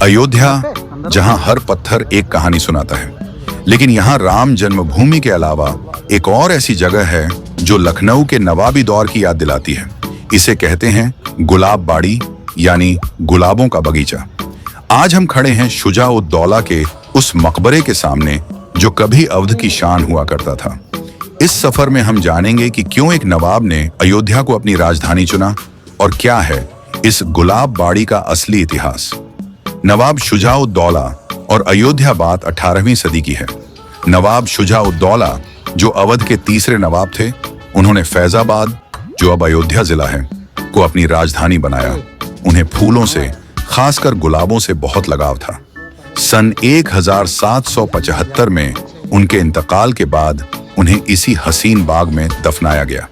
अयोध्या, जहां हर पत्थर एक कहानी सुनाता है, लेकिन यहाँ राम जन्मभूमि के अलावा एक और ऐसी जगह है जो लखनऊ के नवाबी दौर की याद दिलाती है। इसे कहते हैं गुलाब बाड़ी, यानी गुलाबों का बगीचा। आज हम खड़े हैं शुजा-उद-दौला के उस मकबरे के सामने जो कभी अवध की शान हुआ करता था। इस सफर में हम जानेंगे कि क्यों एक नवाब ने अयोध्या को अपनी राजधानी चुना और क्या है इस गुलाब बाड़ी का असली इतिहास। नवाब शुजा-उद-दौला और अयोध्या बात 18वीं सदी की है। नवाब शुजा-उद-दौला जो अवध के तीसरे नवाब थे, उन्होंने फैजाबाद, जो अब अयोध्या जिला है, को अपनी राजधानी बनाया। उन्हें फूलों से, खासकर गुलाबों से बहुत लगाव था। सन 1775 में उनके इंतकाल के बाद उन्हें इसी हसीन बाग में दफनाया गया।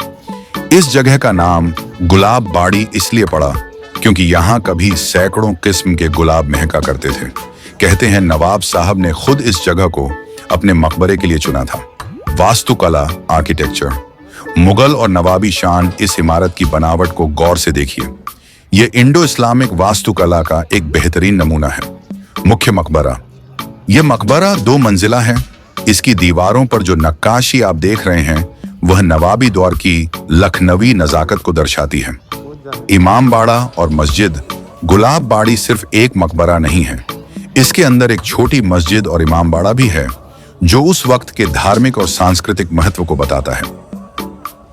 इस जगह का नाम गुलाब बाड़ी इसलिए पड़ा क्योंकि यहाँ कभी सैकड़ों किस्म के गुलाब महका करते थे। कहते हैं नवाब साहब ने खुद इस जगह को अपने मकबरे के लिए चुना था। वास्तुकला, आर्किटेक्चर, मुगल और नवाबी शान, इस इमारत की बनावट को गौर से देखिए। ये इंडो इस्लामिक वास्तुकला का एक बेहतरीन नमूना है। मुख्य मकबरा। यह मकबरा 2 मंजिला है। इसकी दीवारों पर जो नक्काशी आप देख रहे हैं वह नवाबी दौर की लखनवी नजाकत को दर्शाती है। इमाम बाड़ा और मस्जिद। गुलाब बाड़ी सिर्फ एक मकबरा नहीं है, इसके अंदर एक छोटी मस्जिद और इमाम बाड़ा भी है जो उस वक्त के धार्मिक और सांस्कृतिक महत्व को बताता है।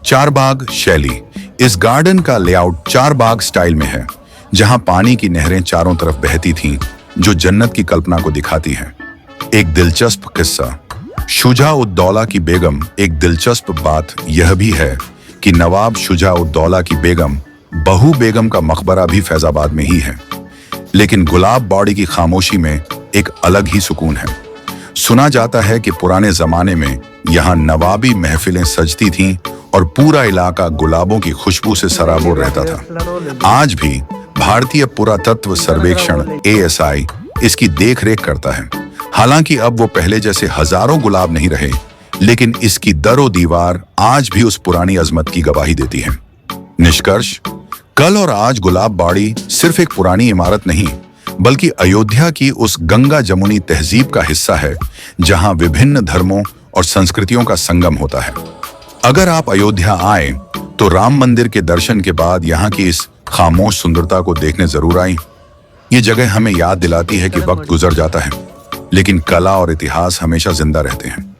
चारबाग शैली। इस गार्डन का लेआउट चारबाग स्टाइल में है, जहां पानी की नहरें चारों तरफ बहती थीं, जो जन्नत की कल्पना को दिखाती हैं। एक दिलचस्प किस्सा। शुजा-उद-दौला की बेगम। एक दिलचस्प बात यह भी है कि नवाब शुजा-उद-दौला की बेगम बहू बेगम का मकबरा भी फैजाबाद में ही है। लेकिन गुलाब बाड़ी की खामोशी में एक अलग ही सुकून है। सुना जाता है कि पुराने जमाने में यहाँ नवाबी महफिलें सजती थीं और पूरा इलाका गुलाबों की खुशबू से सराबोर रहता था। आज भी भारतीय पुरातत्व सर्वेक्षण ASI इसकी देखरेख करता है। हालांकि अब वो पहले जैसे हजारों गुलाब नहीं रहे, लेकिन इसकी दरो दीवार आज भी उस पुरानी अजमत की गवाही देती है। निष्कर्ष, कल और आज गुलाब बाड़ी सिर्फ एक पुरानी इमारत नहीं, बल्कि अयोध्या की उस गंगा जमुनी तहजीब का हिस्सा है जहां विभिन्न धर्मों और संस्कृतियों का संगम होता है। अगर आप अयोध्या आए तो राम मंदिर के दर्शन के बाद यहाँ की इस खामोश सुंदरता को देखने जरूर आए। ये जगह हमें याद दिलाती है कि वक्त गुजर जाता है, लेकिन कला और इतिहास हमेशा जिंदा रहते हैं।